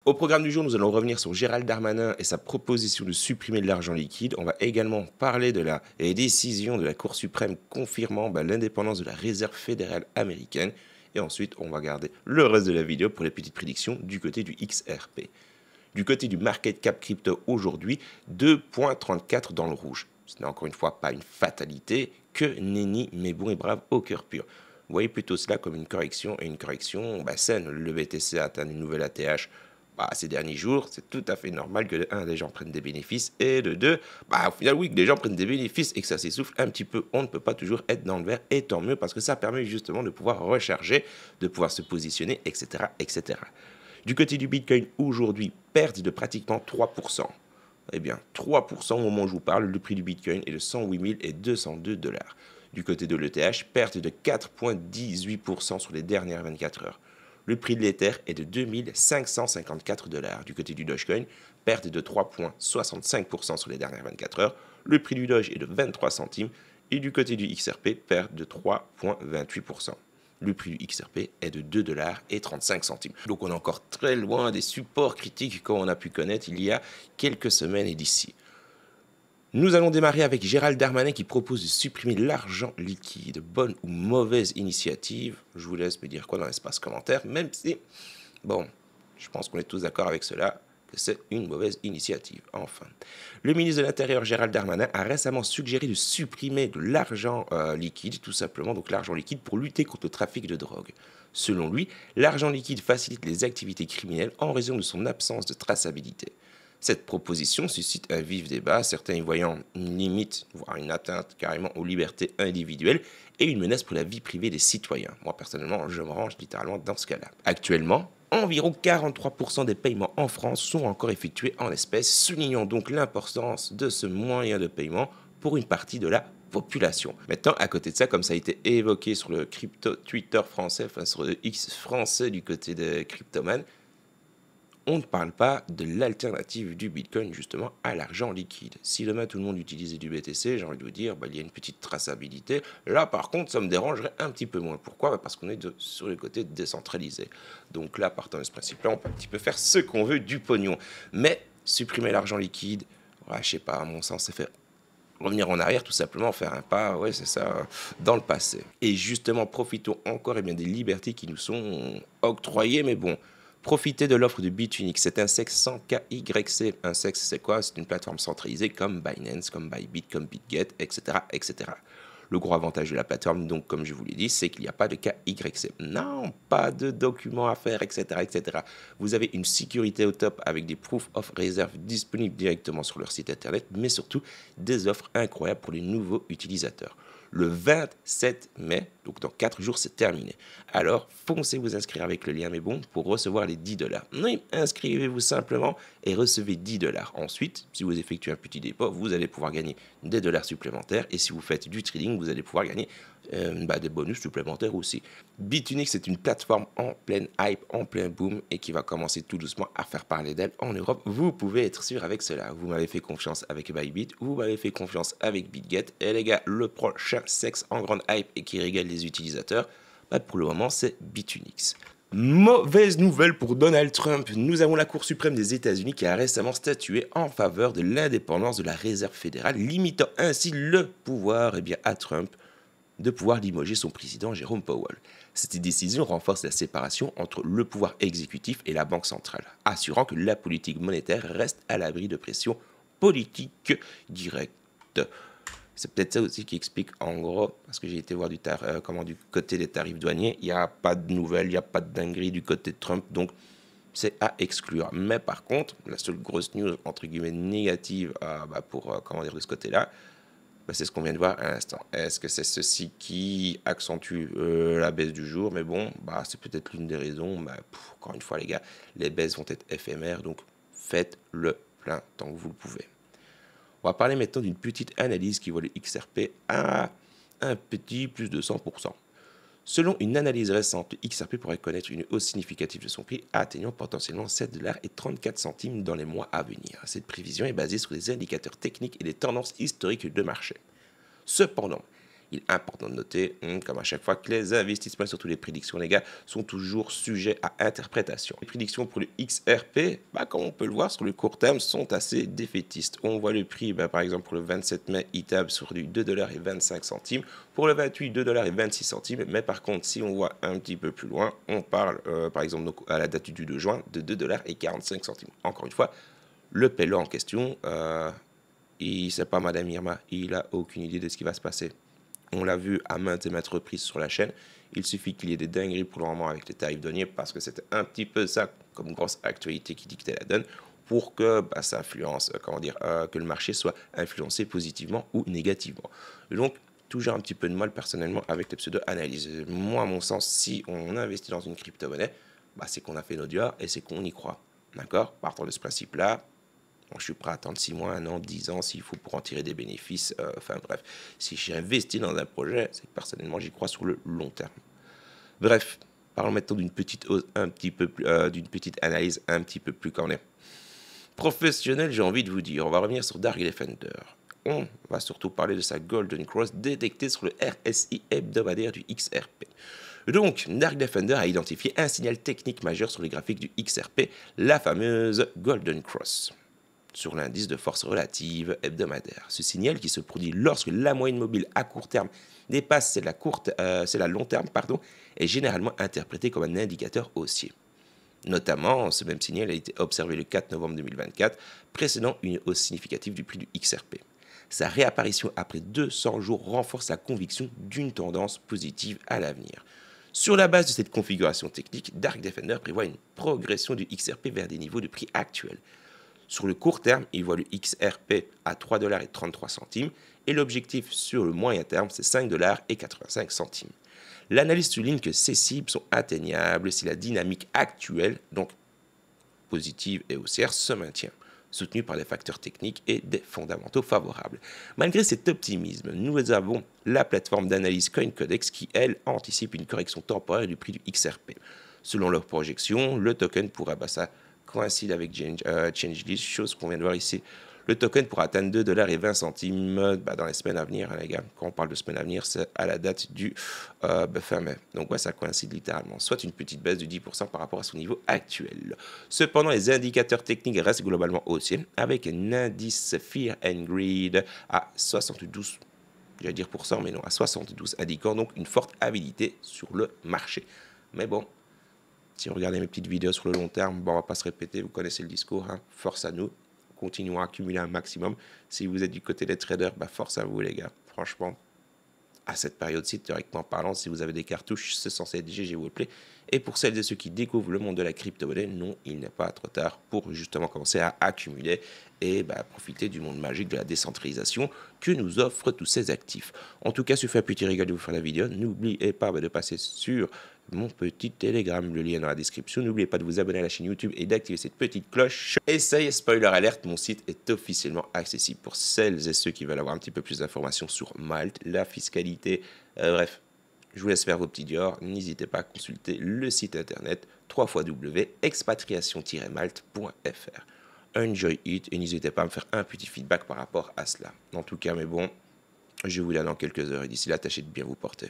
Au programme du jour, nous allons revenir sur Gérald Darmanin et sa proposition de supprimer de l'argent liquide. On va également parler de la décision de la Cour suprême confirmant l'indépendance de la Réserve fédérale américaine. Et ensuite, on va garder le reste de la vidéo pour les petites prédictions du côté du XRP. Du côté du market cap crypto aujourd'hui, 2,34 dans le rouge. Ce n'est encore une fois pas une fatalité, que nenni, mais bon et brave au cœur pur. Vous voyez plutôt cela comme une correction, et une correction saine. Le BTC a atteint une nouvelle ATH ces derniers jours. C'est tout à fait normal que de 1, les gens prennent des bénéfices, et de 2, au final, oui, que les gens prennent des bénéfices et que ça s'essouffle un petit peu. On ne peut pas toujours être dans le vert, et tant mieux, parce que ça permet justement de pouvoir recharger, de pouvoir se positionner, etc., etc. Du côté du Bitcoin, aujourd'hui, perte de pratiquement 3%. Eh bien, 3% au moment où je vous parle, le prix du Bitcoin est de 108 202 $. Du côté de l'ETH, perte de 4,18% sur les dernières 24 heures. Le prix de l'Ether est de 2554 $. Du côté du Dogecoin, perte de 3,65% sur les dernières 24 heures. Le prix du Doge est de 23 centimes. Et du côté du XRP, perte de 3,28%. Le prix du XRP est de 2,35 $. Donc on est encore très loin des supports critiques qu'on a pu connaître il y a quelques semaines et d'ici. Nous allons démarrer avec Gérald Darmanin qui propose de supprimer l'argent liquide. Bonne ou mauvaise initiative? Je vous laisse me dire quoi dans l'espace commentaire, même si, je pense qu'on est tous d'accord avec cela, que c'est une mauvaise initiative. Enfin, le ministre de l'Intérieur, Gérald Darmanin, a récemment suggéré de supprimer de l'argent liquide, tout simplement, donc l'argent liquide pour lutter contre le trafic de drogue. Selon lui, l'argent liquide facilite les activités criminelles en raison de son absence de traçabilité. Cette proposition suscite un vif débat, certains y voyant une limite, voire une atteinte carrément aux libertés individuelles et une menace pour la vie privée des citoyens. Moi, personnellement, je me range littéralement dans ce cas-là. Actuellement, environ 43% des paiements en France sont encore effectués en espèces, soulignant donc l'importance de ce moyen de paiement pour une partie de la population. Maintenant, à côté de ça, comme ça a été évoqué sur le crypto Twitter français, enfin sur le X français du côté de Cryptoman, on ne parle pas de l'alternative du Bitcoin justement à l'argent liquide. Si demain tout le monde utilisait du BTC, j'ai envie de vous dire, il y a une petite traçabilité. Là par contre, ça me dérangerait un petit peu moins. Pourquoi? Parce qu'on est sur le côté décentralisé. Donc là, partant de ce principe-là, on peut un petit peu faire ce qu'on veut du pognon. Mais supprimer l'argent liquide, je sais pas, à mon sens, c'est faire revenir en arrière, tout simplement, faire un pas, c'est ça, dans le passé. Et justement, profitons encore des libertés qui nous sont octroyées, mais bon, profitez de l'offre de Bitunix, c'est un sexe sans KYC. Un sexe, c'est quoi? C'est une plateforme centralisée comme Binance, comme Bybit, comme BitGet, etc., etc. Le gros avantage de la plateforme, donc, comme je vous l'ai dit, c'est qu'il n'y a pas de KYC. Non, pas de documents à faire, etc., etc. Vous avez une sécurité au top avec des proof of reserve disponibles directement sur leur site internet, mais surtout des offres incroyables pour les nouveaux utilisateurs. Le 27 mai, donc dans 4 jours, c'est terminé. Alors, foncez vous inscrire avec le lien, mais bon, pour recevoir les 10 $. Oui, inscrivez-vous simplement et recevez 10 $. Ensuite, si vous effectuez un petit dépôt, vous allez pouvoir gagner des dollars supplémentaires. Et si vous faites du trading, vous allez pouvoir gagner des bonus supplémentaires aussi. Bitunix, c'est une plateforme en pleine hype, en plein boom et qui va commencer tout doucement à faire parler d'elle en Europe. Vous pouvez être sûr avec cela. Vous m'avez fait confiance avec Bybit, vous m'avez fait confiance avec BitGet. Et les gars, le prochain sexe en grande hype et qui régale les utilisateurs, pour le moment, c'est Bitunix. Mauvaise nouvelle pour Donald Trump. Nous avons la Cour suprême des États-Unis qui a récemment statué en faveur de l'indépendance de la Réserve fédérale, limitant ainsi le pouvoir à Trump de pouvoir limoger son président Jérôme Powell. Cette décision renforce la séparation entre le pouvoir exécutif et la Banque centrale, assurant que la politique monétaire reste à l'abri de pression politique directe. C'est peut-être ça aussi qui explique en gros, parce que j'ai été voir du côté des tarifs douaniers, il n'y a pas de nouvelles, il n'y a pas de dinguerie du côté de Trump, donc c'est à exclure. Mais par contre, la seule grosse news entre guillemets négative de ce côté-là, c'est ce qu'on vient de voir à l'instant. Est-ce que c'est ceci qui accentue la baisse du jour? Mais bon, c'est peut-être l'une des raisons. Encore une fois, les gars, les baisses vont être éphémères, donc faites le plein tant que vous le pouvez. On va parler maintenant d'une petite analyse qui voit le XRP à un petit plus de 100%. Selon une analyse récente, le XRP pourrait connaître une hausse significative de son prix, atteignant potentiellement 7,34 $ dans les mois à venir. Cette prévision est basée sur des indicateurs techniques et des tendances historiques de marché. Cependant, Il est important de noter, comme à chaque fois, que les investissements et surtout les prédictions, les gars, sont toujours sujets à interprétation. Les prédictions pour le XRP, comme on peut le voir sur le court terme, sont assez défaitistes. On voit le prix, par exemple, pour le 27 mai, il tape sur du 2,25 $. Pour le 28, 2,26 $. Mais par contre, si on voit un petit peu plus loin, on parle, par exemple, donc, à la date du 2 juin, de 2,45 $. Encore une fois, le paysan en question, c'est pas Madame Irma, il a aucune idée de ce qui va se passer. On l'a vu à maintes et maintes reprises sur la chaîne. Il suffit qu'il y ait des dingueries pour le moment avec les tarifs douaniers parce que c'était un petit peu ça comme grosse actualité qui dictait la donne pour que ça influence, que le marché soit influencé positivement ou négativement. Donc, toujours un petit peu de mal personnellement avec les pseudo-analyses. Moi, à mon sens, si on investit dans une crypto-monnaie, c'est qu'on a fait nos devoirs et c'est qu'on y croit. D'accord? Partant de ce principe-là, je suis prêt à attendre 6 mois, 1 an, 10 ans s'il faut pour en tirer des bénéfices. Enfin bref, si j'ai investi dans un projet, c'est que personnellement j'y crois sur le long terme. Bref, parlons maintenant d'une petite hausse un petit peu plus, d'une petite analyse un petit peu plus quand même professionnelle, j'ai envie de vous dire. On va revenir sur Dark Defender. On va surtout parler de sa Golden Cross détectée sur le RSI hebdomadaire du XRP. Donc, Dark Defender a identifié un signal technique majeur sur les graphiques du XRP, la fameuse Golden Cross, sur l'indice de force relative hebdomadaire. Ce signal qui se produit lorsque la moyenne mobile à court terme dépasse la long terme, est généralement interprété comme un indicateur haussier. Notamment, ce même signal a été observé le 4 novembre 2024, précédant une hausse significative du prix du XRP. Sa réapparition après 200 jours renforce la conviction d'une tendance positive à l'avenir. Sur la base de cette configuration technique, Dark Defender prévoit une progression du XRP vers des niveaux de prix actuels. Sur le court terme, il voit le XRP à 3,33 $ et l'objectif sur le moyen terme, c'est 5,85 $. L'analyse souligne que ces cibles sont atteignables si la dynamique actuelle, donc positive et haussière, se maintient, soutenue par des facteurs techniques et des fondamentaux favorables. Malgré cet optimisme, nous avons la plateforme d'analyse CoinCodex qui, elle, anticipe une correction temporaire du prix du XRP. Selon leurs projections, le token pourra, ça coïncide avec Changelist, chose qu'on vient de voir ici. Le token pourra atteindre 2,20 $ dans les semaines à venir, les gars. Quand on parle de semaines à venir, c'est à la date du fin mai. Donc, ça coïncide littéralement. Soit une petite baisse de 10% par rapport à son niveau actuel. Cependant, les indicateurs techniques restent globalement haussiers, avec un indice Fear and Greed à 72%. J'allais dire %, mais non, à 72, indiquant donc une forte habilité sur le marché. Mais bon, si on regarde mes petites vidéos sur le long terme, on va pas se répéter, vous connaissez le discours, force à nous, continuons à accumuler un maximum. Si vous êtes du côté des traders, force à vous les gars, franchement, à cette période-ci, théoriquement parlant, si vous avez des cartouches, c'est censé être GG Wordplay. Et pour celles et ceux qui découvrent le monde de la crypto-monnaie, non, il n'est pas trop tard pour justement commencer à accumuler et profiter du monde magique de la décentralisation que nous offrent tous ces actifs. En tout cas, si vous faites un petit régal de vous faire la vidéo, n'oubliez pas de passer sur mon petit Telegram, le lien est dans la description. N'oubliez pas de vous abonner à la chaîne YouTube et d'activer cette petite cloche. Et ça y est, spoiler alerte, mon site est officiellement accessible pour celles et ceux qui veulent avoir un petit peu plus d'informations sur Malte, la fiscalité, bref. Je vous laisse faire vos petits diors. N'hésitez pas à consulter le site internet www.expatriation-malte.fr. Enjoy it et n'hésitez pas à me faire un petit feedback par rapport à cela. En tout cas, mais bon, je vous dis dans quelques heures et d'ici là, tâchez de bien vous porter.